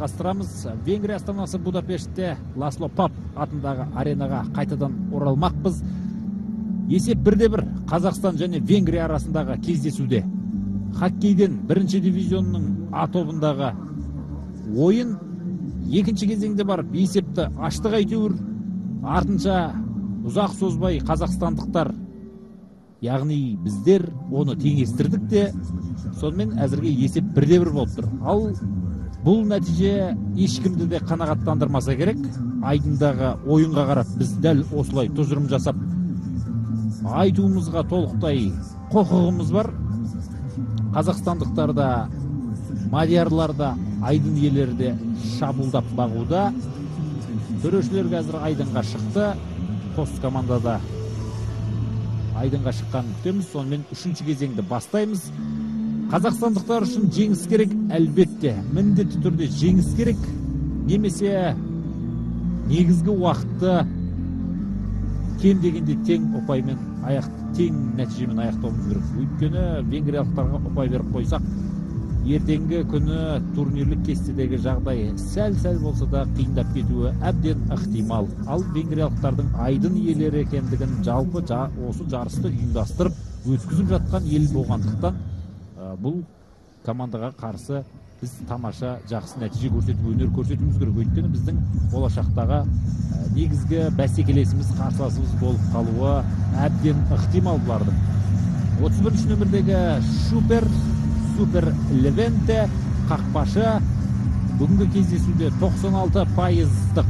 Жалғастырамыз. Венгрия астанасы Будапештте Ласло Пап атындағы аренаға қайтадан оралмақпыз. Есеп 1-1 Қазақстан және Венгрия арасындағы кездесуде. Хоккейден бірінші дивизионның А тобындағы ойын екінші кезеңде барып есепті аштық әйтеуір. Артынша ұзақ созбай қазақстандықтар, яғни біздер оны теңестірдік те, сонымен әзірге есеп 1-1 болып тұр. Ал бұл нәтиже ешкімді де қанағаттандырмаса керек. Айдындағы ойынға қарап біз дәл осылай тұжырым жасап айтуымызға толықтай құқығымыз бар. Қазақстандықтарда, мадиярларда, айдын иелері шабуылдап бағуда. Төрешілер қазір айдынға шықты. Қос командада айдынға шыққанын күтеміз. Сонымен үшінші кезеңді бастаймыз. Қазақстандықтар үшін жеңіс керек, әлбетте. Міндетті түрде жеңіс керек. Немесе негізгі уақытты кем дегенде тең ұпаймен тең нәтижемен аяқтауымыз керек. Өйткені венгриялықтарға ұпай беріп қойсақ, ертеңгі күні турнирлік кестедегі жағдай сәл болса да қиындап кетуі әбден ықтимал. Ал венгриялықтардың айдын иелері екендігін жалпы осы жарысты ұйымдастырып өткізіп жатқан ел болғандықтан бұл командаға қарсы біз тамаша жақсы нәтиже көрсетіп, өнер көрсетуіміз керек. Өйткені біздің болашақтағы негізгі бәсекелесіміз, қарсыласымыз болып қалуы әбден ықтимал бұлардың. 31 нөмірдегі Супер Левенте қақпашы бүгінгі кездесуде 96%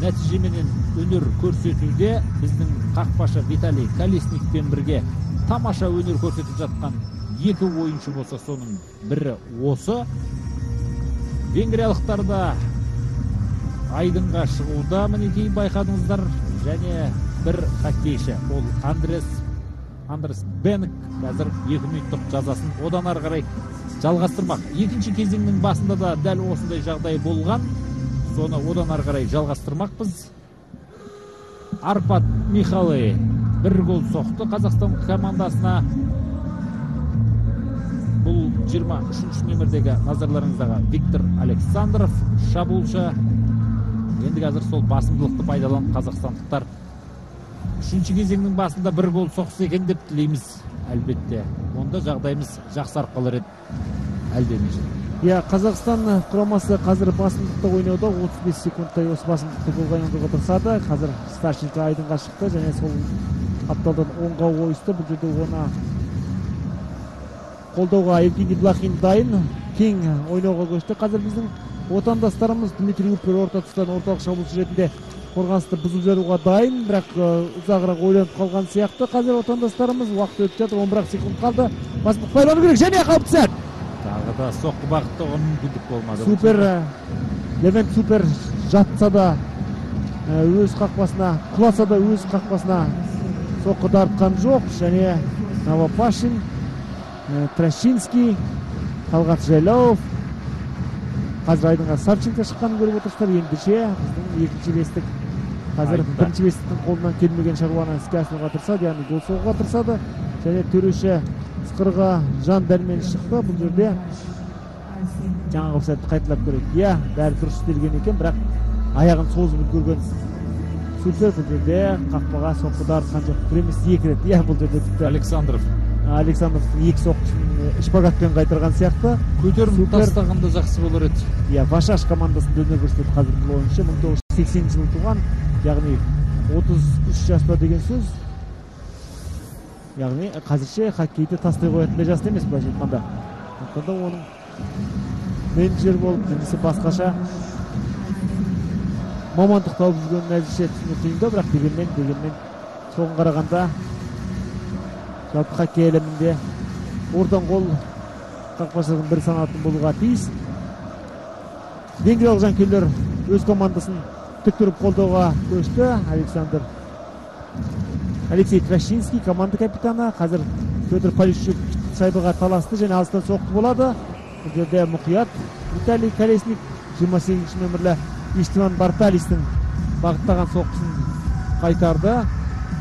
нәтижеменен өнер көрсетуде. Біздің қақпашы Виталий Колесникпен бірге тамаша өнер көрсетіп жатқан екі ойыншы болса, соның бірі осы. Венгриялықтарда айдынға шығуда мінекей байқадыңыздар, және бір хоккейші, ол Андрес Бенк қазір 2 минуттық жазасын одан ары қарай жалғастырмақ. Екінші кезеңнің басында да дәл осындай жағдай болған. Соны одан ары қарай жалғастырмақпыз. Арпад Михалы бір гол соқты Қазақстан командасына. Бұл 23 нөмірдегі назарларыңыздағы Виктор Александров шабуылшы. Енді қазір сол басымдылықты пайдаланып қазақстандықтар үшінші кезеңнің басында бір гол соқса екен деп тілейміз. Әлбетте, онда жағдайымыз жақсарып қалар еді. Әлденеше. Қазақстан құрамасы қазір басымдықты ойнауда 35 секундтай осы басымдықты голға айналдыруға тырысады. Қазір Старченко айдынға шықты және сол апталдан 10-ға ойысты. Бұл жерде оны қолдауға Евгений Блохин дайын, кең ойнауға көшті. Қазір біздің отандастарымыз Дмитрий Упер орта тұстан орталық шабуылшы ретінде қорғанысты бұзып жаруға дайын, бірақ ұзағырақ ойланып қалған сияқты. Қазір отандастарымыз уақыт өтіп жатыр, 11 секунд қалды. Басымдық байлану керек, және қауіпті сәт. Тағы да соққы бағыттауға мүмкіндік болмады. Левент Супер жатса да өз қақпасына, құласа да өз қақпасына соққы дарытқан жоқ. Және Новопашин, Трощинский, Талғат Жайлауов. Қазір айдынға Савченко шыққанын көріп отырсыздар. Ендіше біздің екінші бестік қазір бірінші бестіктің қолынан келмеген шаруаны іске асыруға тырысады, яғни гол соғуға тырысады. Және төреші сықырға жан дәрмен шықты. Бұл жерде жаңағы сәтті қайталап көрейік. Бәрі дұрыс істелген екен, бірақ аяғын созып үлгерген Супер бұл жерде қақпаға соққы дарытқан жоқ. Бір емес, екі рет. Бұл жерде тіпті Александровтың екі соққысын шпагатпен қайтарған сияқты. Көтеріп тастағанда жақсы болар еді. Вашаш командасында өнер көрсетеді қазір бұл ойыншы. 1980 жылы туған, яғни 33 жаста деген сөз. Яғни қазірше хоккейді тастай қоятындай жаста емес, былайша айтқанда. Сондықтан да оның менеджер болып, немесе басқаша мамандық тауып жүргенін әзірше түсіну қиындау, бірақ дегенмен соған қарағанда жалпы хоккей әлемінде ордан қол қақпашылардың бір санатын болуға тиіс. Венгриялық жанкүйерлер өз командасын тік тұрып қолдауға көшті. Алексей Трощинский команда капитаны. Қазір Федор Полищук шайбаға таласты және алыстан соқты болады. Бұл жерде мұқият Виталий Колесник 28 нөмірлі Иштван Барталистің бағыттаған соққысын қайтарды.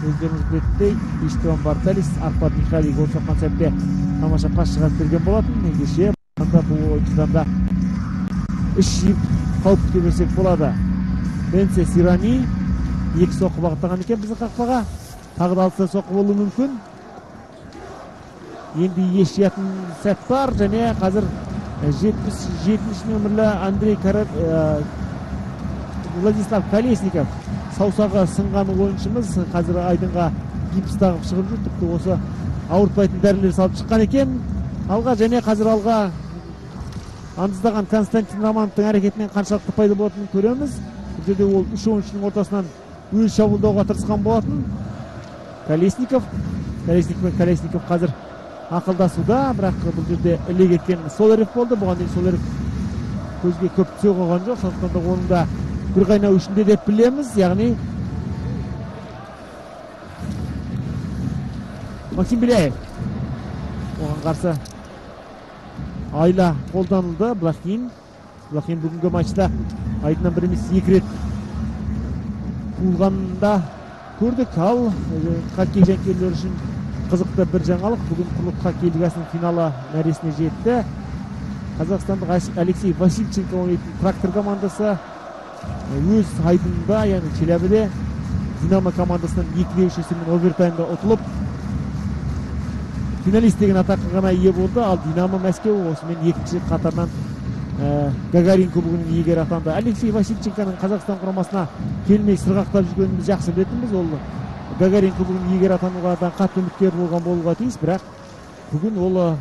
Өздеріңіз білетіндей, Иштван Барталис Арпад Михали гол соққан сәтте тамаша пас шығарып берген болатын. Ендеше бұл ойыншыдан да іш жиып қауіпке берсек болады. Бенсе Сирани 2 соққы бағыттаған екен біздің қақпаға. Тағы да алтын соққы болуы мүмкін. Енді еш жиятын сәт бар және қазір 77 нөмірлі Андрей Владислав Колесников саусағы сынған ойыншымыз қазір айдынға гипс тағып шығып жүр. Тіпті осы ауыртпайтын дәрілер салып шыққан екен. Алға және қазір алға андыздаған Константин Романовтың әрекетінен қаншалықты пайда болатынын көреміз. Бұл жерде ол 3 ойыншының ортасынан өз шабуылдауға тырысқан болатын. Колесников қазір ақылдасуда, бірақ бұл жерде іле кеткен Солерев болды. Бұған дейін Солерев көзге көп түсе қойған жоқ. Сондықтан да оның да бір қайнау ішінде деп білеміз. Яғни Максим Беляев. Оған қарсы Айла қолданылды. Блахин бүгінгі матчта айдынан бір емес 2 рет туылғанда көрдік. Ал хоккей жанкүйерлері үшін қызықты бір жаңалық. Бүгін құрлық хоккей лигасының финалы мәресіне жетті. Қазақстандық Алексей Васильченко ойнайтын Трактор командасы өз айдынында, яғни Челябіде Динамо командасынан 2-3 есебімен овертаймда ұтылып финалист деген атаққа ғана ие болды. Ал Динамо Мәскеу осымен 2-ші қатарынан Гагарин кубогының иегері атанды. Алексей Васильченконың Қазақстан құрамасына келмей сырғақтап жүргеніміз жақсы білетінбіз. Ол Гагарин кубогының иегері атануға қатты үміткер болған болуға тиіс, бірақ бүгін ол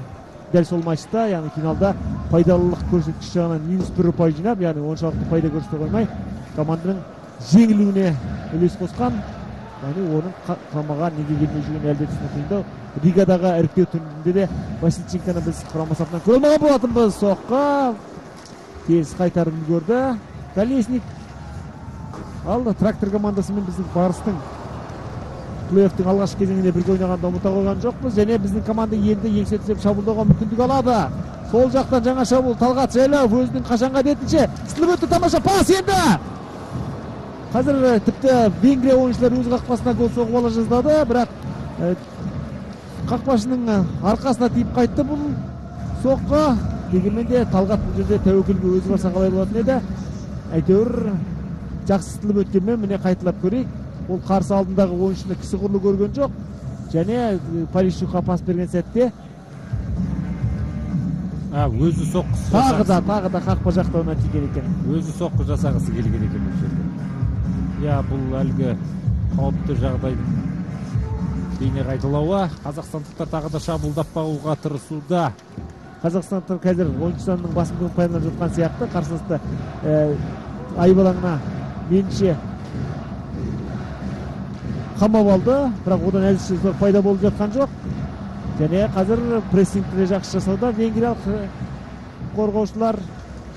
дәл сол матчта, яғни финалда пайдалылық көрсеткіші жағынан -1 ұпай жинап, яғни оншалықты пайда көрсете қоймай, команданың жеңілуіне үлес қосқан. Яғни оның құрамаға неге келмей жүрген әлде түсінікті. Ригадағы іріктеу турнирінде де Васильченконы біз құрама сапынан көре алмаған болатынбыз. Соққы тез қайтарып үлгерді Колесник. Ал Трактор командасымен біздің Барыстың плей-оффтың алғашқы кезеңінде бірге ойнағанда ұмыта қойған жоқпыз. Және біздің команда енді еңсе түсіп шабуылдауға мүмкіндік алады. Сол жақтан жаңа шабуыл Талғат Жайлауов өзінің қашанға детінше сылып өтті. Тамаша пас енді. Қазір тіпті Венгрия ойыншылары өз қақпасына гол соғып ала жаздады, бірақ қақпашының арқасына тиіп қайтты бұл соққы. Дегенмен де Талғат бұл жерде тәуекелге өзі барса қалай болатын еді. Әйтеуір жақсы сылып өткенмен міне қайталап көрейік. Ол қарсы алдындағы ойыншыны кісі құрлы көрген жоқ. Және Полищукқа пас берген сәтте өзі соққысы тағы да қақпа жақтауына тиген екен. Өзі соққы жасағысы келген екен бұл жерде. Бұл әлгі қауіпті жағдайдың бейне қайталауы. Қазақстандықтар тағы да шабуылдап бағуға тырысуда. Қазақстандықтар қазір ойыншыларының басымдығын пайдаланып жатқан сияқты. Қарсыласты айбалаңына менше қамап алды, бірақ одан әзірше зор пайда болып жатқан жоқ. Және қазір прессингті жақсы жасауда венгриялық қорғаушылар,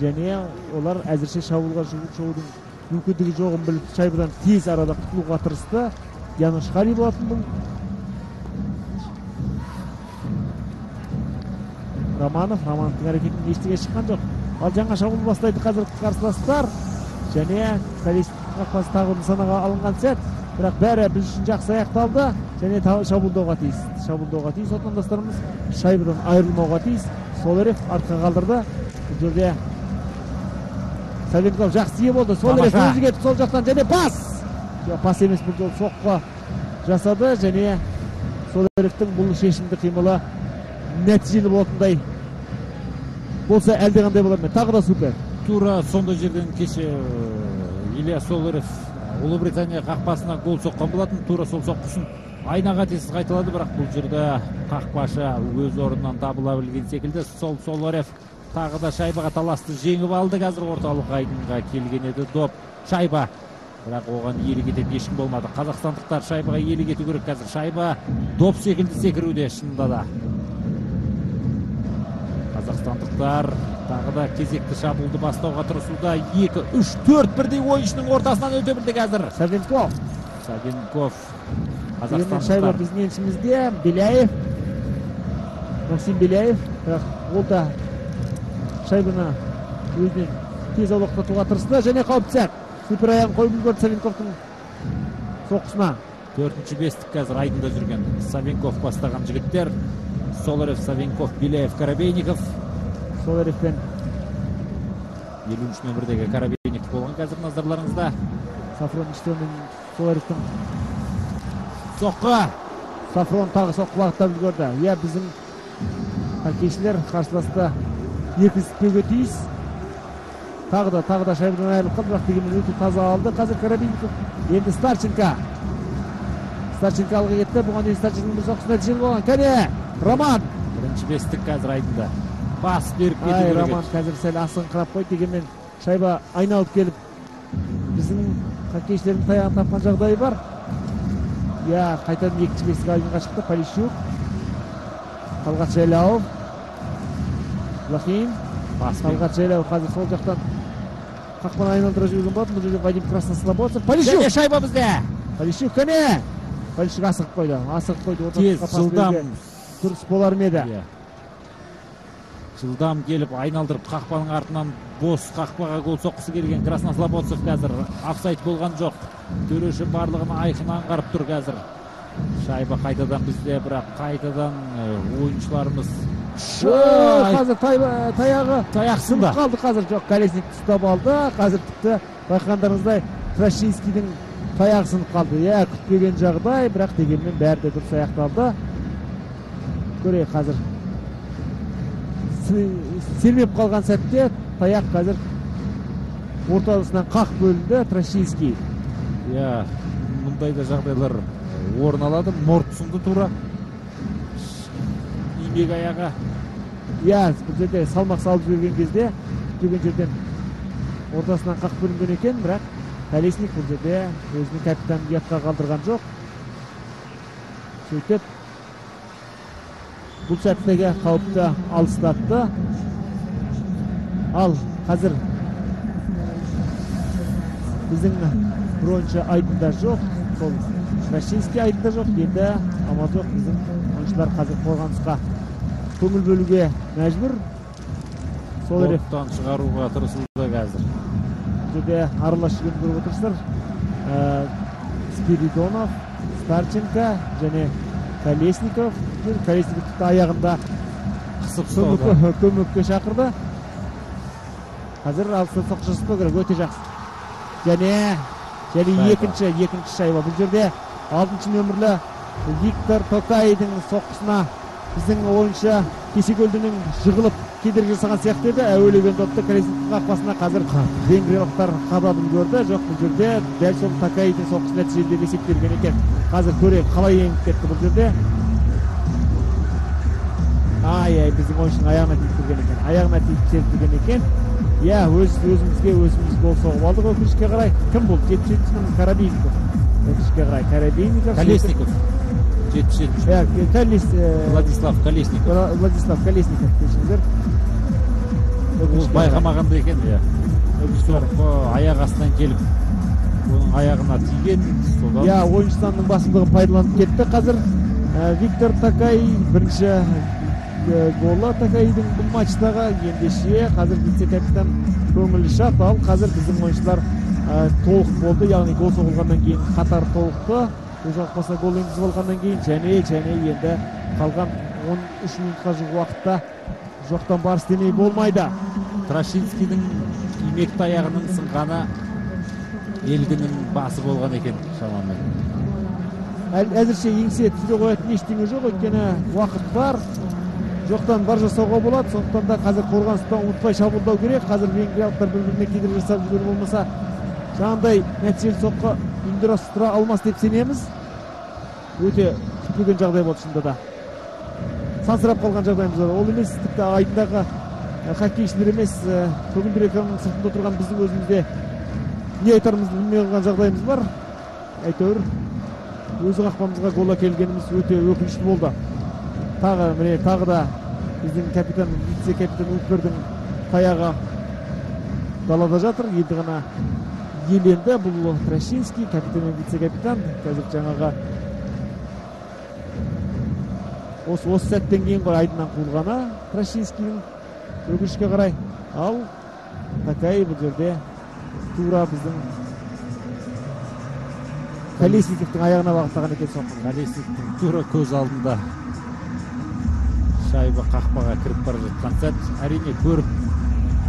және олар әзірше шабуылға шығудың мүмкіндігі жоғын біліп шайбадан тез арада құтылуға тырысты. Януш Хари болатын бұл. Романовтың әрекетінің ештеңе шыққан жоқ. Ал жаңа шабуыл бастайды қазір қарсыластар. Және Колесник қақпасы тағы нысанаға алынған сәт, бірақ бәрі біз үшін жақсы аяқталды. Және шабуылдауға тиіс. Отандастарымыз шайбадан айырылмауға тиіс. Солерев артқа қалдырды. Бұл жерде Савенков жақсы ие болды. Солерев өзі кетіп сол жақтан және пас. Пас емес, бұл жол соққы жасады. Және Солеревтің бұл шешімді қимылы нәтижелі болатындай болса әлде қандай болар ма? Тағы да супер. Тура сондай жерден кеше Илья Солерев Ұлыбритания қақпасына гол соққан болатын. Тура сол соққысын айнаға тез қайталады, бірақ бұл жерде қақпашы өз орнынан табыла білген секілді. Солерев тағы да шайбаға таласты, жеңіп алды. Қазір орталық айдынға келген еді доп шайба, бірақ оған иелік ететін ешкім болмады. Қазақстандықтар шайбаға иелік ету керек. Қазір шайба доп секілді секіруде шынында да. Қазақстандықтар тағы да кезекті шабуылды бастауға тырысуда. 2-3-4 бірдей ойыншының ортасынан өте білді қазір. Савенков. Қазақстандықтар біздің еншімізде Беляев, Максим Беляев, бірақ ол да шайбаны өзінен тез аулақтатуға тырысты. Және қауіпті сәт. Супер аяғын қойып үлгерді Савенковтың соққысына. 4-ші бестік қазір айдында жүрген Савенков бастаған жігіттер. Солерев, Савенков, Беляев, Коробейников. Солерев пен 53 нөмірдегі Карабейников болған қазір назарларыңызда. Сафрон Иштонның Соларовтың Соққы. Сафрон тағы соққы бағыттап үлгерді. Иә, біздің хоккейшілер қарсыласта еркінсітпеуге тиіс. Тағы да шайбадан айырылып қалды, бірақ дегенмен өте таза алды. Қазір Карабейников, енді Старченко алға кетті. Бұған дейін Старченконың бір соққысы нәтижелі болған. Кәне, Роман. Бірінші бестік қазір айдында. Бас беріп кету керек. Роман қазір сәл асығыңқырап қойды, дегенмен шайба айналып келіп біздің хоккейшілердің таяғын тапқан жағдайы бар. Иә, қайтадан екінші бестік айдынға шықты. Полищук, Талғат Жайлауов, Лахин, Талғат Жайлауов қазір сол жақтан қақпаны айналдыра жүрген болатын. Бұл жерде Вадим Краснослободцев. Полищук шайба бізде. Полищук кәне. Полищук асығып қойды. Тез, жылдам. Дұрыс болар ма еді? Жылдам келіп айналдырып қақпаның артынан бос қақпаға гол соққысы келген Краснослободцев қазір офсайд болған жоқ. Төреші барлығын айқын аңғарып тұр қазір. Шайба қайтадан бізде, бірақ қайтадан ойыншыларымыз қазір таяғы таяқсында қалды. Қазір жоқ, Колесник ұстап алды. Қазір тіпті байқағандарыңыздай Трашинскийдің таяғы сынып қалды. Иә, күтпеген жағдай, бірақ дегенмен бәрі де дұрыс аяқталды. Көрейік қазір. Сермеп қалған сәтте таяқ қазір ортасынан қақ бөлінді. Трашинский. Иә, мұндай да жағдайлар орын алады. Морт сынды тура. Имек аяғы. Иә, бұл жерде салмақ салып жүрген кезде күтпеген жерден ортасынан қақ бөлінген екен, бірақ Колесник бұл жерде өзінің капитанын ұятқа қалдырған жоқ. Сөйтіп бұл сәттегі қауіпті алыстатты. Ал қазір біздің бір ойыншы айдында жоқ, сол Трашинский айдында жоқ. Енді амал жоқ, біздің ойыншылар қазір қорғанысқа көңіл бөлуге мәжбүр. Оттан шығаруға тырысуда қазір. Жерде аралас жүрген көріп отырсыздар. Спиридонов, Старченко және Колесников. Колесниковты аяғында қысып ұстауды. Көмекке шақырды. Қазір алыстан соққы жасау керек, өте жақсы. Және екінші шайба. Бұл жерде 6 нөмірлі Виктор Токайдың соққысына біздің ойыншы Кесекөлдінің жығылып кедергі жасаған сияқты еді. Әуелеген допты Колесниктің қақпасына қазір венгриялықтар қадап үлгерді. Жоқ, бұл жерде дәл сол Токайдың соққысы нәтижелі деп есептелген екен. Қазір көрейік қалай еңіп кетті бұл жерде. Біздің ойыншының аяғына тиіп екен. Иә, өзіміз гол соғып алдық өкінішке қарай. Кім бұл? 77-ші Карабейников. Өкінішке қарай Карабейников. Колесников. 77-ші. Владислав Колесников. Кешіңіздер. Байқамағанда екен. Соққы аяқ астынан келіп, оның аяғына тиген. Иә, ойыншыларының басымдығын пайдаланып кетті. Қазір Виктор Токай бірінші голы Токайдың бұл матчтағы. Ендеше қазір вице-капитан көңілі шат. Ал қазір біздің ойыншылар толық болды, яғни гол соғылғаннан кейін қатар толықты. Өз қақпасына гол енгізіп алғаннан кейін және енді қалған 13 минутқа жуық уақытта жоқтан бар істемей болмайды. Трашинскийдің имекті аяғының сынғаны елдінің басы болған екен шамамен. Әзірше еңсе түсіре қоятын ештеңе жоқ, өйткені уақыт бар. Жоқтан бар жасауға болады. Сондықтан да қазір қорғаныстан ұмытпай шабуылдау керек. Қазір венгриялықтар бір-біріне кедергі жасап жүрген болмаса, жаңағыдай нәтижелі соққы ұйымдастыра алмас деп сенеміз. Өте күтпеген жағдай болды шынында да. Сансырап қалған жағдайымыз бар. Ол емес, тіпті айдындағы хоккейшілер емес, көгілдір экранның сыртында отырған біздің өзімізде не айтарымызды білмей қалған жағдайымыз бар. Әйтеуір өзі қақпамызға гол әкелгеніміз өте өкінішті болды. Тағы да біздің капитан, вице-капитан Уппердің таяғы далада жатыр. Енді ғана еленді. Бұл Трашинский, капитан мен вице-капитан. Қазір жаңаға осы сәттен кейін ғой айдынан қуылғаны Трашинскийдің өкінішке қарай. Ал Токай бұл жерде тура біздің Колесниковтың аяғына бағыттаған екен соққы. Колесниковтың тура көз алдында шайба қақпаға кіріп бара жатқан сәт. Әрине көріп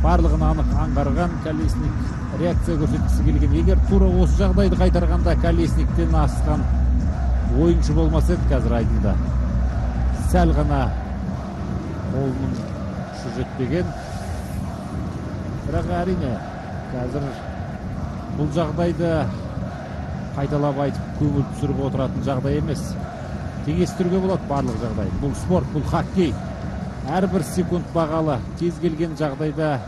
барлығын анық аңғарған Колесник реакция көрсеткісі келген. Егер тура осы жағдайды қайтарғанда Колесниктен асқан ойыншы болмас еді қазір айдында. Сәл ғана қолының күші жетпеген. Бірақ әрине қазір бұл жағдайды қайталап айтып көңіл түсіріп отыратын жағдай емес. Теңестіруге болады барлық жағдай. Бұл спорт, бұл хоккей. Әрбір секунд бағалы. Кез келген жағдайды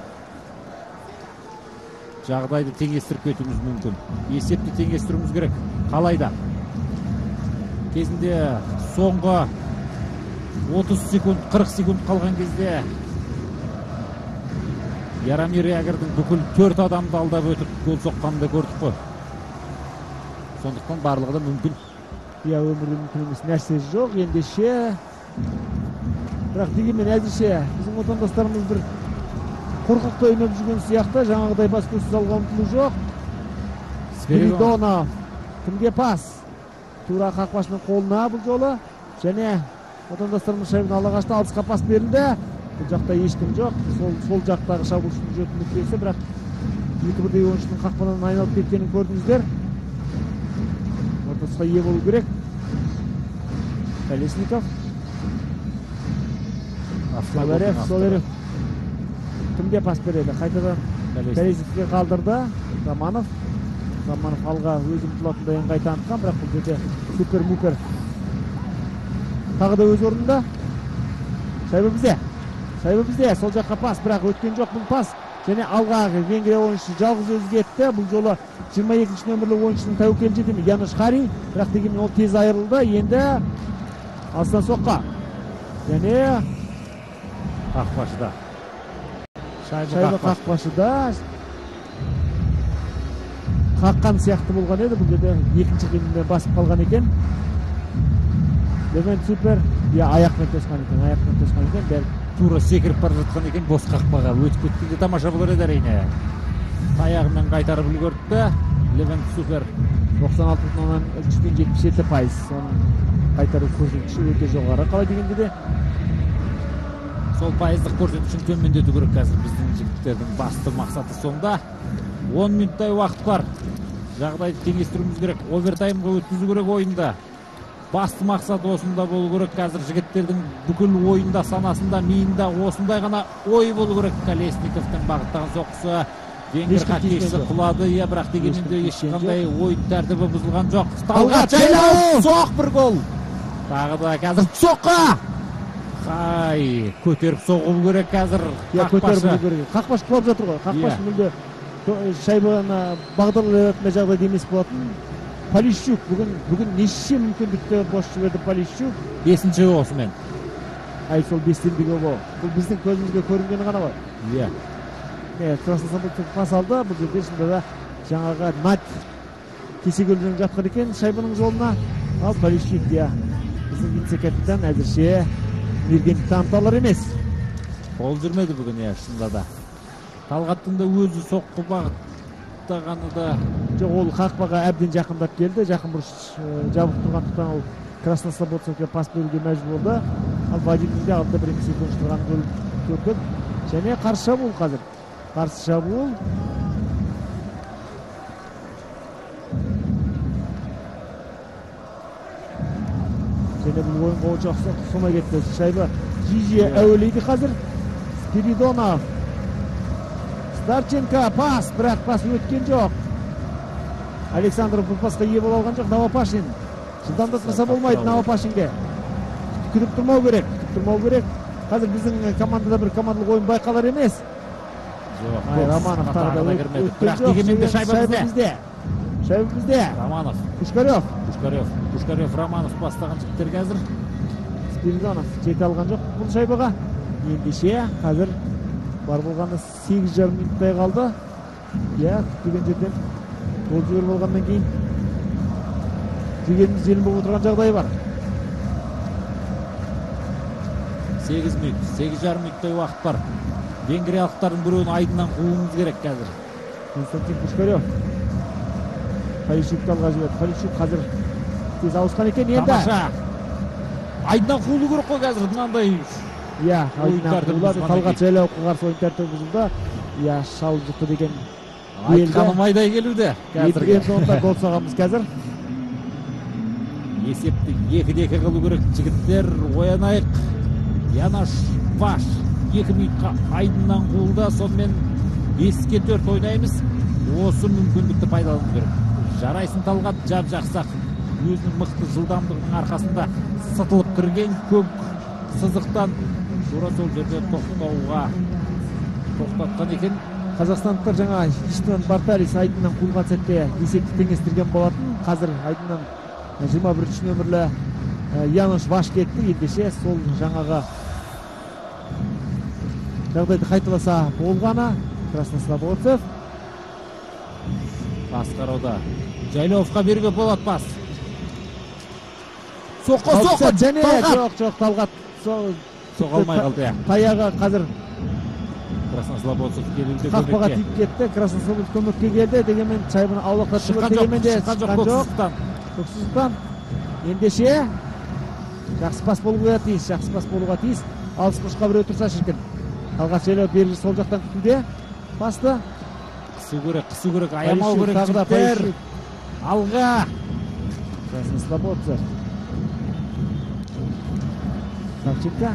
теңестіріп кетуіміз мүмкін. Есепті теңестіруіміз керек. Қалайда? Кезінде соңғы 30 секунд, 40 секунд қалған кезде Яромир Ягердің бүкіл 4 адамды алдап өтіп гол соққанын да көрдік қой. Сондықтан барлығы да мүмкін. Өмірде мүмкін емес нәрсе жоқ ендеше. Бірақ дегенмен әзірше біздің отандастарымыз бір қорқақта ойнап жүрген сияқты, жаңағыдай бас көзсіз алға ұмтылу жоқ. Спиридонов кімге пас? Тура қақпашының қолына бұл жолы. Және отандастарымыз шайбаны ала қашты, алысқа пас берілді. Бұл жақта ешкім жоқ. Сол жақтағы шабуылшының жүретін нүктесі, бірақ екі бірдей ойыншының қақпадан айналып кеткенін көрдіңіздер. Ортасқа ие болу керек. Колесников. Солерев. Кімге пас береді? Қайтадан Колесниковке қалдырды. Романов алға өз ұмтылатындай ыңғай танытқан, бірақ бұл жерде супер-мупер тағы да өз орнында. Шайба бізде. Сол жаққа пас, бірақ өткен жоқ бұл пас. Және алға Венгрия ойыншысы жалғыз өзі кетті. Бұл жолы 22 нөмірлі ойыншының тәуекел жетімі Яныш Хари, бірақ дегенмен ол тез айырылды. Енді алыстан соққа. Және қақпашыда. Шайба қақпашыда. Қаққан сияқты болған еді. Бұл жерде екінші қимылмен басып қалған екен. Левент Супер аяқпен тосқан екен. Дәл тура секіріп бара жатқан екен бос қақпаға. Өтіп кеткенде тамаша болар еді әрине. Таяғымен қайтарып үлгерді. Левент Супер 96,377%. Соның қайтару көрсеткіші өте жоғары. Қалай дегенде де сол пайыздық көрсеткішін төмендету керек қазір біздің жігіттердің басты мақсаты сонда. 10 минуттай уақыт бар. Жағдайды теңестіруіміз керек. Овертаймға өткізу керек ойында. Басты мақсат осында болу керек. Қазір жігіттердің бүкіл ойында, санасында, миында осындай ғана ой болу керек. Колесниковтың бағыттаған соққысы Венгер хоккейшісі құлады. Бірақ дегенмен де ешқандай ойын тәртібі бұзылған жоқ. Талғат Жайлауов соқ бір гол. Тағы да қазір соққа. Көтеріп соғу керек қазір. Қақпашы құлап жатыр ғой. Қақпашы мүлде шайбаны бағдарлайтын жағдайда емес болатын. Полищук бүгін неше мүмкіндікті бос жіберді Полищук. 5-ші осымен. Сол 5-тендігі бұл. Бұл біздің көзімізге көрінгені ғана ғой. Красносамбург пас алды. Бұл жерде шында да жаңағы Нат кесекөлден жатқан екен шайбаның жолына. Ал Полищук біздің вице-капитан әзірше мергендік таныталар емес. Қол жүрмеді бүгін шында да. Талғаттың да өзі соққы бағыттағаны да жоқ, ол қақпаға әбден жақындап келді. Жақын бұрыш жабық тұрғандықтан ол Красносамборцевке пас беруге мәжбүр болды. Ал Вадимнің де алдында бір секунд тұрғанын көрдік. Және қарсы шабуыл қазір. Қарсы шабуыл. Және бұл ойынға очақ соңай кетті. Шайба Жиже әуелейді қазір. Спиридонов. Старченко пас, бірақ пас өткен жоқ. Александров бұл пасқа ие бола алған жоқ. Новопашин. Жылдамдатмаса болмайды Новопашинге. Күтіп тұрмау керек. Қазір біздің командада бір командалық ойын байқалар емес. Романов тағы да өткен жоқ. Бірақ дегенмен де шайба бізде. Романов. Пушкарев, Романов бастаған жігіттер қазір. Спиридонов жете алған жоқ бұл шайбаға. Ендеше қазір бар болғанда 8,5 минуттай қалды. Күтпеген жерден гол жіберіп болғаннан кейін дегеніміз желім болып отырған жағдай бар. 8 минут, 8,5 минуттай уақыт бар. Венгриялықтардың біреуін айдыннан қууымыз керек қазір. Константин Пушкарев. Полищукты алға жіберді. Полищук қазір тез ауысқан екен енді. Тамаша. Айдыннан қуылу керек қой қазір. Мынандай ойын тәртібі бұзылды. Талғат Жайлауовқа қарсы ойын тәртібі бұзылды. иә шалып жұқты деген айтқаным айдай келуде қазірге. енді онда гол соғамыз қазір. Есепті 2-2 қылу керек жігіттер, оянайық. Янош Ваш 2 минутқа айдыннан қуылды, сонымен 5-4 ойнаймыз. Осы мүмкіндікті пайдалану керек. Жарайсын Талғат, жап-жақсақ. Өзінің мықты жылдамдығының арқасында сытылып кірген көк сызықтан тура сол жерде тоқтатқан екен. Қазақстандықтар жаңа Иштван Барталис айдыннан қуылған сәтте есепті теңестірген болатын. Қазір айдыннан 21 нөмірлі Янош Ваш кетті. Ендеше сол жаңағы жағдайды қайталаса болғаны. Краснослободцев басқарауда. Жайлауовқа беруге болады пас. Соққы және жоқ Талғат соға алмай қалды. Таяғы қазір Краснослободцев келуде қақпаға көмекке. тиіп кетті. Краснослободцев көмекке келді. Дегенмен шайбаны аулақтатты. Дегенмен де шыққан жоқ. Көксіздіктан. Ендеше жақсы пас болуға тиіс. Жақсы пас болуға тиіс. Алыс бұрышқа біреу тұрса шіркін. Талғат Жайлауов бері сол жақтан күтуде. Пасты Қысу керек, аямау керек жігіттер. Алға. Краснослободцев. Савченко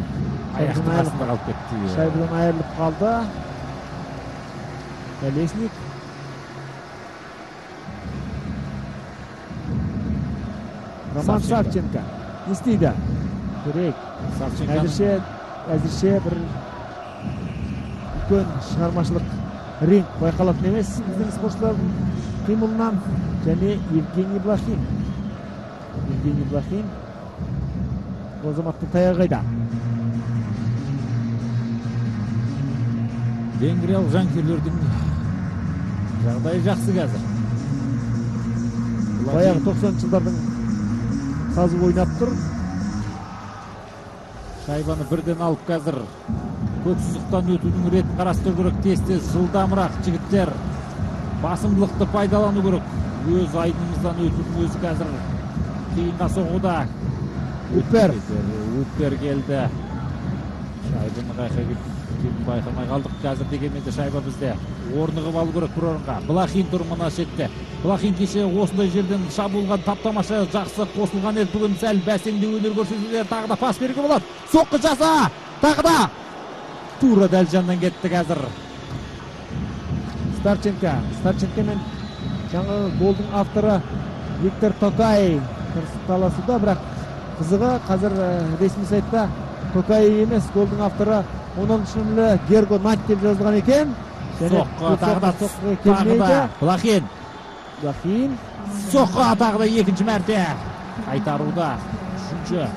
Аяқтың астында қалып кетті. шайбадан айырылып қалды. Колесник. Роман Савченко. Не істейді? Керек. Әзірше бір үлкен шығармашылық ринг байқалатын емес біздің спортшылардың қимылынан. Және Евгений Блохин. Ол заматтың таяғы қайда? Венгриялық жанкүйерлердің жағдайы жақсы қазір. Баяғы 90 жылдардың сазы ойнап тұр. Шайбаны бірден алып қазір көксіздіктан өтудің ретін қарастыру керек. Тез жылдамырақ жігіттер. Басымдылықты пайдалану керек. Өз айдынымыздан өтудің өзі қазір қиынға соғуда. Уппер келді. Шайбаны байқамай қалдық қазір. Дегенмен де шайба бізде. Орнығып алу керек бір орынға. Блохин тұр мына шетте. Блохин кеше осындай жерден шабуылға таптамаша жақсы қосылған еді. Бүгін сәл бәсеңде өнер көрсетуде. Тағы да пас беруге болады. Соққы жаса. Тағы да. Тура дәл жаннан кетті қазір. Старченко мен жаңа голдың авторы Виктор Токай таласуда, бірақ қызығы қазір ресми сайтта Токай емес, голдың авторы 10-шы нөмірлі Герго Нат деп жазылған екен. Соққы тағы да Блохин. Соққы тағы да екінші мәрте қайтаруда. Үшінші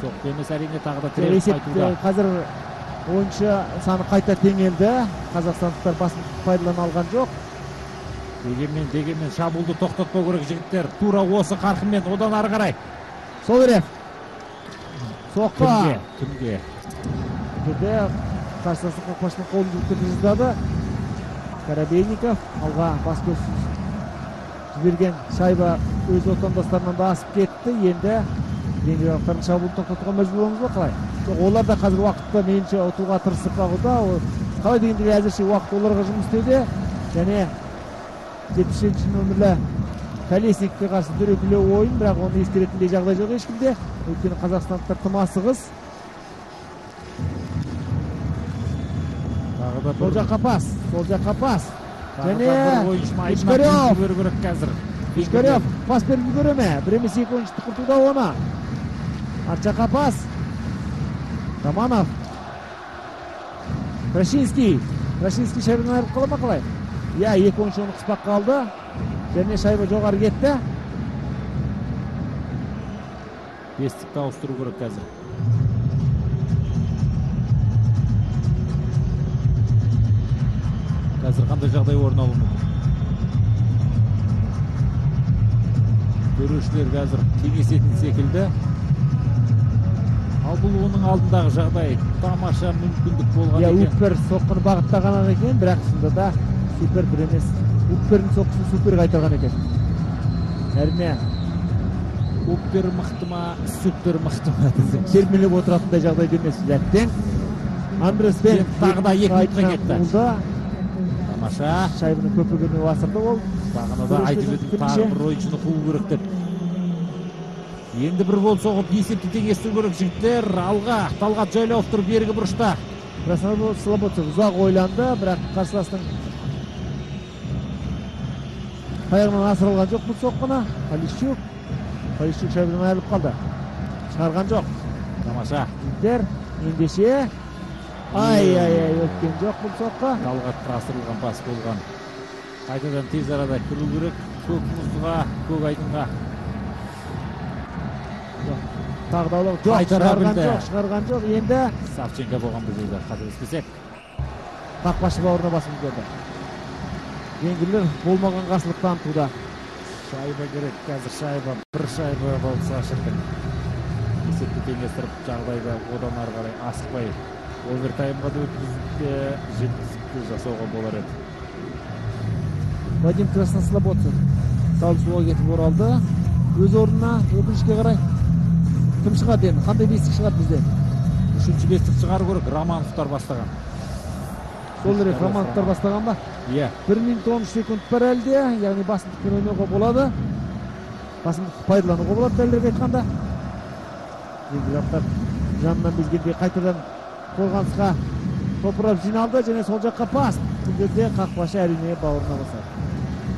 соққы емес, әрине тағы да тіреліп қайтуда. Қазір ойыншы саны қайта теңелді. Қазақстандықтар басын пайдалана алған жоқ. Дегенмен шабуылды тоқтатпау керек жігіттер. Тура осы қарқынмен одан ары қарай. Солерев. Соққы. Кімге? Қарсыласы қақпашының қолын жүктірді жаздады. Карабейников алға бас көз жіберген шайба өз отандастарынан да асып кетті. Енді венгриялықтардың шабуылын тоқтатуға мәжбүр боламыз ба қалай? Олар да қазір уақытта мейлінше ұтуға тырысып бағуда. Қалай дегенде әзірше уақыт оларға жұмыс істеуде. Және 70-ші нөмірлі Колесникке қарсы дүрекілеу ойын, бірақ оны ескеретіндей жағдай жоқ ешкімде. Өйткені қазақстандықтар тым асығыс. Сол жаққа пас. Және Ишкарев пас беріп үлгере ме? Бір емес екі ойыншықты құртуда оны. Арт жаққа пас. Романов. Крашинский шайбадан айырып қала ма қалай? Иә, екі ойыншы оны қыспақ қалды. Және шайба жоғары кетті. Бестікті ауыстыру керек қазір. Қазір қандай жағдай орын алуы мүмкін? Төрешілер қазір кеңесетін секілді. Ал бұл оның алдындағы жағдай тамаша мүмкіндік болған екен. Уппер соққыны бағыттаған екен, бірақ шынында да супер бір емес. Уппердің соққысын супер қайтарған екен. Әрине Уппер мықты ма, супер мықты ма десең термелеп отыратындай жағдай емес. Әттең Андрес Бен тағы да екі минутқа кетті. Тамаша. Шайбаны көпігіне басырды ол. Бағанада айтып едім тағы бір ойыншыны қуу керек деп. Енді бір гол соғып есепті теңестіру керек жігіттер. Алға Талғат жайлауып тұр бергі бұрышта. Слободцев ұзақ ойланды, бірақ қарсыластың аяғынан асырылған жоқ бұл соққыны. Полищук шайбадан айырылып қалды. Шығарған жоқ. Тамаша. Интер ендеше өткен жоқ бұл соққы. Талғатқа асырылған пас болған. Қайтадан тез арада кіру керек. Көк мұзға, көк айдынға. Тағдалығы жоқ, шығарған жоқ. Енді Савченко болған бұл жерде, қателеспесек. Қақпашы бауырына басым көрді. Венгрлер болмаған қарсылық танытуда. Шайба керек, қазір шайба, бір шайба болса шіркін. Есепті теңестіріп жағдайда одан ары қарай асықпай овертаймға да өткізіп жеткізіп жасауға болар еді. Вадим Краснослободцев Талдысуға кетіп оралды. Өз орнына өкінішке қарай кім шығады енді? Қандай бестік шығады бізден? Үшінші бестік шығару керек, Романовтар бастаған. Сол рет Романовтар бастаған ба? Иә. 1 минут 13 секунд бар әлде, яғни басымдықпен ойнауға болады. Басымдықты пайдалануға болады дәлірек айтқанда. Венгрлер жанынан безгенде қайтадан қорғанысқа топырап жиналды және сол жаққа пас. Бұл жерде қақпашы әрине бауырына басады.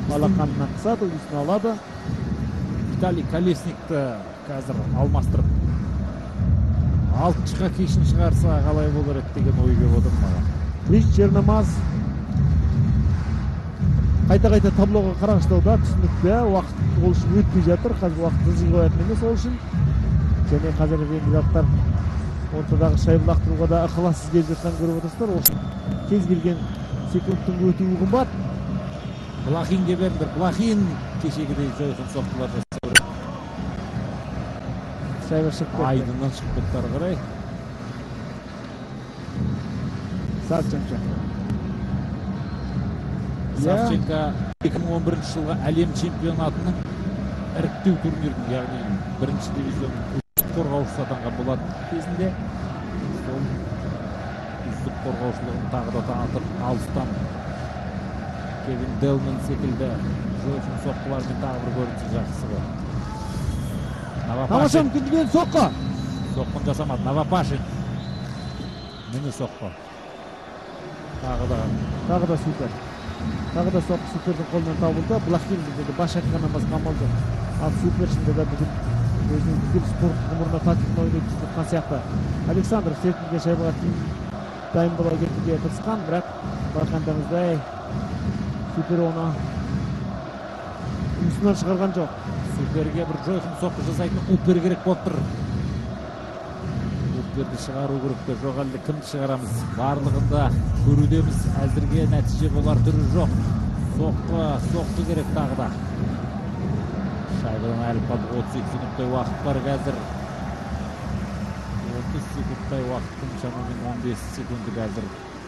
Балақанына қысады, үстіне алады. Виталий Колесникті қазір алмастырып 6-шыға кешін шығарса қалай болар еді деген ой келіп отыр маған. Крис Черномаз қайта таблоға қарағыштауда, түсінікті, уақыт ол үшін өтпей жатыр. Қазір уақыт жылжи қоятын емес ол үшін. Және қазір венгрлер ортадағы шайбаны лақтыруға да ықылассыз келіп жатқанын көріп отырсыздар. Ол үшін кез келген секундтың өтуі қымбат. Блахинге беріңдер. Блахин кешегідей жойқын соққылар жасап. Шайба шығып кетті. Айдыннан шығып кетті ары қарай. Савченко. Савченко 2011 жылғы әлем чемпионатының іріктеу турнирінің, яғни бірінші дивизионның үздік қорғаушысы атанған болатын кезінде. Сол үздік қорғаушылығын тағы да танытып, алыстан Кевин Делман секілді жойқын соққылармен тағы бір көрінсе жақсы ғой. Тамаша мүмкіндіген соққы. Соққын жасамады. Новопашин. Міне соққы. Тағы да супер. Тағы да соққы супердің қолынан табылды. Блахин біздегі баш айтқаннан басқа амал жоқ. Ал супер шынында да бүгін өзінің бүкіл спорт ғұмырына татитын ойын өткізіп сияқты. Александр серпінген шайбаға дайын бола кетуге тырысқан, бірақ байқағандарыңыздай супер оны жұмысынан шығарған жоқ. Суперге бір жойқын соққы жасайтын Упер керек болып тұр. Уперді шығару керек пе, жоқ әлде кімді шығарамыз? Барлығында көрудеміз. Әзірге нәтиже болар түрі жоқ. Соққы керек тағы да. Шайбадан айырылып қалды. 32 секундтай уақыт бар қазір. 30 секундтай уақыттың шамамен 15 секунды қазір.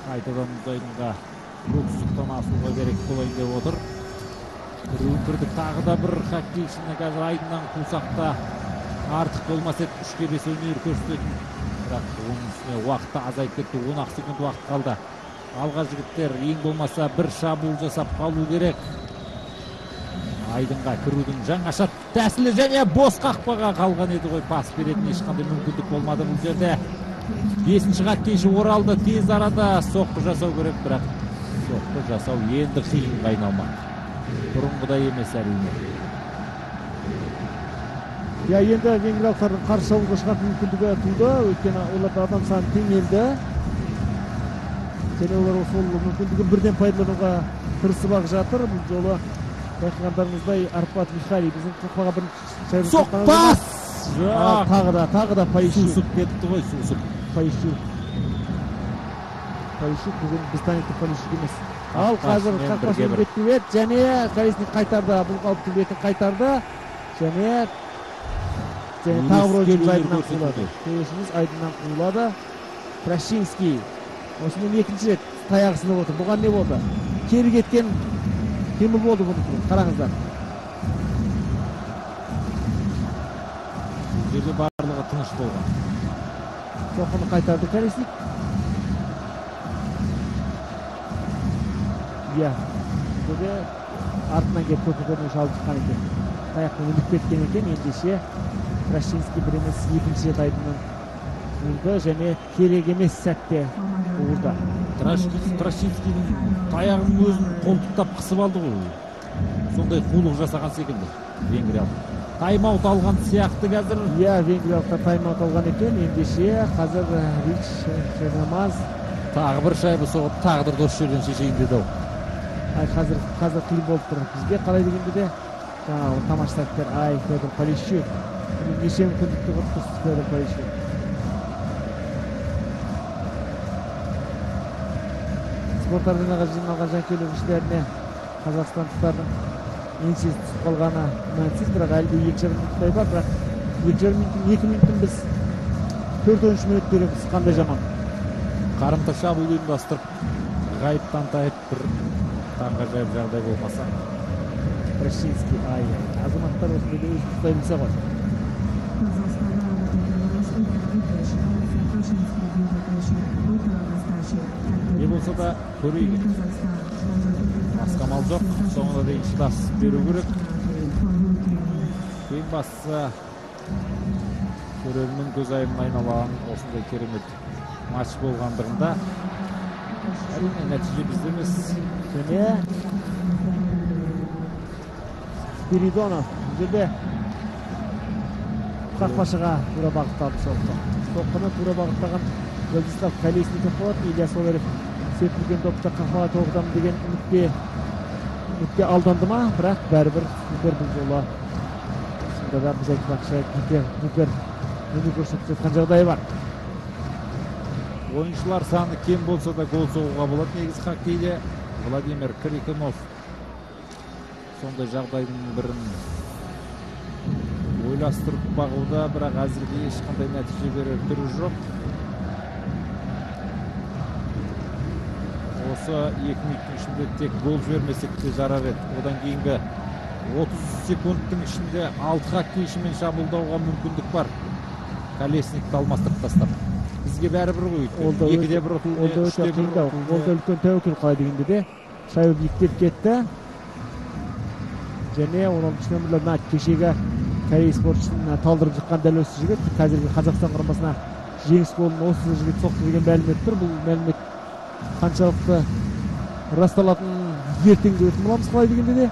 Қайтадан мұз айдынға көксіздіктен асуға керек болайын деп отыр. Кірдік тағы да бір хоккейшіні қазір айдыннан қусақта артық болмас еді 3-5 өнер көрсететін. Бірақ оның үстіне уақыты азайып кетті. 10 секунд уақыт қалды. Алға жігіттер ең болмаса бір шабуыл жасап қалу керек. Айдынға кірудің жаңаша тәсілі және бос қақпаға қалған еді ғой. Пас беретін ешқандай мүмкіндік болмады бұл жерде. 5-ші хоккейші оралды. Тез арада соққы жасау керек, бірақ соққы жасау енді қиынға айналмақ. Бұрынғыдай емес әрине. Енді венгрлердің қарсы шабуылға шығатын мүмкіндігі туды. Өйткені оларда адам саны теңелді. Және олар сол мүмкіндігін бірден пайдалануға тырысып жатыр. Бұл жолы байқағандарыңыздай Арпад Михали біздің қақпаға бірінші соқ пас! Тағы да Полищук. Сусып кетті ғой, сусып. Полищук бүгін біз танитын Полищук емес. Ал қазір қақпасын бетін бет және Колесник қайтарды. Бұл қалыпты бетін қайтарды. Және тағы бір ойыншы айдыннан қуылады. Көрешіміз айдыннан қуылады. Крашинский. Осымен екінші рет таяғы сынып отыр. Бұған не болды? Кері кеткен қимыл болды бұны. Қараңыздар. Жерде барлығы тыныш болған. Соққыны қайтарды Колесник. Иә. Көбе артынан келіп көпірден шалып шыққан екен. Таяқтан іліп кеткен екен. Ендеше Трашинский бір емес екінші рет айдыннан болды және керек емес сәтте болды. Трашинскийдің таяғының өзін қолтықтап қысып алды ғой. Сондай қулық жасаған секілді венгриялық. Тайм-аут алған сияқты қазір. Иә, венгриялықтар тайм-аут алған екен. Ендеше қазір Рич Шенамаз тағы бір шайба соғып, тағдыр дос жерден шешейін деді ау. Қазір қиын болып тұр. Бізге қалай дегенде де жаңағы тамаша сәттер. Федор Полищук. Неше мүмкіндікті құртты Федор Полищук. Спорт аренаға жиналған жанкүйерлеріне қазақстандықтардың еңсесі түсіп қалғаны мәнсіз, бірақ әлде 2,5 минуттай бар, бірақ 2 минуттың біз 4-10 минут көреміз. Қандай жаман. Қарымта шабуыл ұйымдастырып, ғайыптан тайып бір таңғажайып жағдай болмаса. Трашинский, азаматтар осында өз ұстай білсе ғой. Не болса да көрейік. Асқамал жоқ, соңына дейін шыдас беру керек. Ең бастысы көрермен көз айымын айналған осындай керемет матч болғандығында әрине нәтиже бізде емес. Және Спиридонов жерде қақпашыға тура бағытталып соқты. Соққыны тура бағыттаған Владислав Колесников болады. Илья Соларев серпілген допта қақпаға тоғытамын деген үмітке алданды ма, бірақ бәрібір Купер бұл жолы шынында да біз айтпақшы Купер өне көрсетіп жатқан жағдайы бар. Ойыншылар саны кем болса да гол соғуға болады. Негізі хоккейде Владимир Крикунов сондай жағдайдың бірін ойластырып бағуда, бірақ әзірге ешқандай нәтиже берер түрі жоқ. Осы 2 минуттың ішінде тек гол жібермесек те жарар еді. Одан кейінгі 30 секундтың ішінде 6 хоккейшімен шабуылдауға мүмкіндік бар. Колесникті алмастырып тастап. Бізге бәрібір ғой. 2-де 1 ұтылды, 3-те 1 ұтылды. Ол да үлкен тәуекел қалай дегенде де шайба биіктеп кетті. Және оның үшінен кешегі Корей спортшысын талдырып шыққан дәл осы жігіт. Қазіргі Қазақстан құрамасына жеңіс голын осы жігіт соқты деген мәлімет тұр. Бұл мәлімет қаншалықты расталатынын ертеңде өтіп аламыз қалай дегенде де.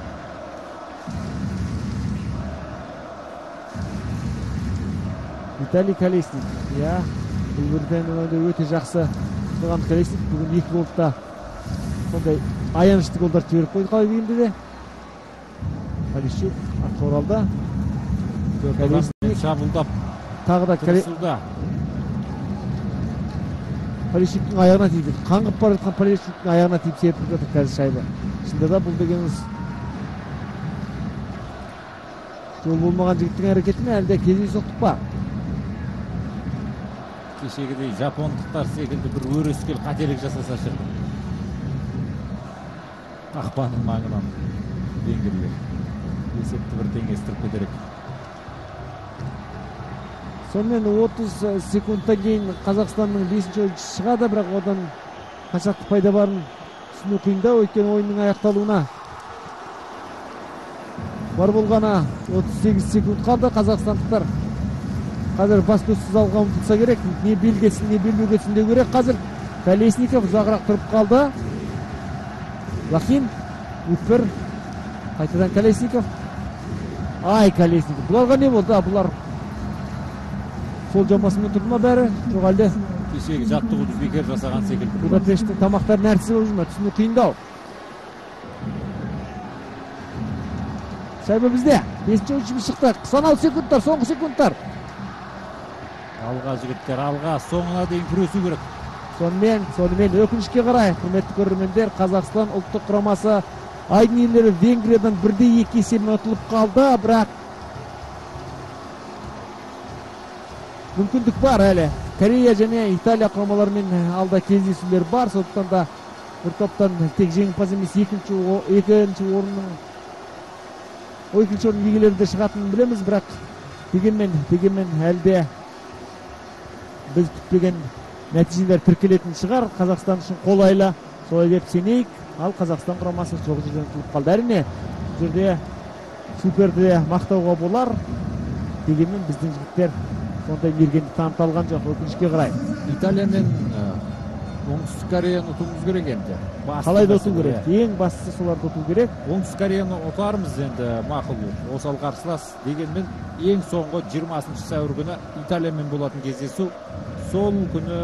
Виталий Колесник. Бұл бірден өте жақсы тұрған Колесник. Бүгін 2 голда сондай аянышты голдар жіберіп қойды қалай дегенде де. Полищук артқа оралды. Колесник шабуылдап тағы да тырысуда. Полищуктың аяғына тиді. Қаңғып бара жатқан Полищуктың аяғына тиіп серпіліп жатыр қазір шайба. Шынында да бұл дегеніміз жол болмаған жігіттің әрекеті ме, әлде кездейсоқтық па? Кешегідей жапондықтар секілді бір өрескел қателік жасаса шіркін. Қақпаның маңынан венгрлер есепті бір теңестіріп кетерек. Сонымен 30 секундтан кейін Қазақстанның 5-ші ойыншысы шығады, бірақ одан қаншалықты пайда барын түсіну қиындау, өйткені ойынның аяқталуына бар болғаны 38 секунд қалды. Қазақстандықтар қазір бас көзсіз алға ұмтылса керек, не белгесін, не белбеугесін деу керек. Қазір Колесников ұзағырақ тұрып қалды. Лахин, Купер, қайтадан Колесников. Колесников. Бұларға не болды? Бұлар сол жамасымен тұрды ма бәрі? Жоқ әлде? Кешегі жаттығуды бекер жасаған секілді. Будапешттің тамақтарын әртісі болып жүрме, түсіну қиындау. Шайба бізде. 5-ші ойыншымыз шықты. Санаулы секундтар, соңғы секундтар. Алға жігіттер, алға, соңына дейін күресу керек. Сонымен өкінішке қарай, құрметті көрермендер, Қазақстан ұлттық құрамасы айдын иелері Венгриядан 1-2 есебімен ұтылып қалды, бірақ мүмкіндік бар әлі. Корея және Италия құрамаларымен алда кездесулер бар. Сондықтан да бір топтан тек жеңімпаз емес, екінші орынның иегерлері де шығатынын білеміз, бірақ дегенмен әлде біз күтпеген нәтижелер тіркелетін шығар. Қазақстан үшін қолайлы, солай деп сенейік. ал Қазақстан құрамасы жоқ жерден ұтылып қалды. Әрине бұл жерде суперді мақтауға болар, дегенмен біздің жігіттер сондай мергендік таныта алған жоқ, өкінішке қарай. Италия мен Оңтүстік Кореяны ұтуымыз керек енді. Қалай да ұту керек, ең бастысы соларды ұту керек. Оңтүстік Кореяны ұтармыз енді, мақұл, осал қарсылас. Дегенмен ең соңғы 20 сәуір күні Италиямен болатын кездесу, сол күні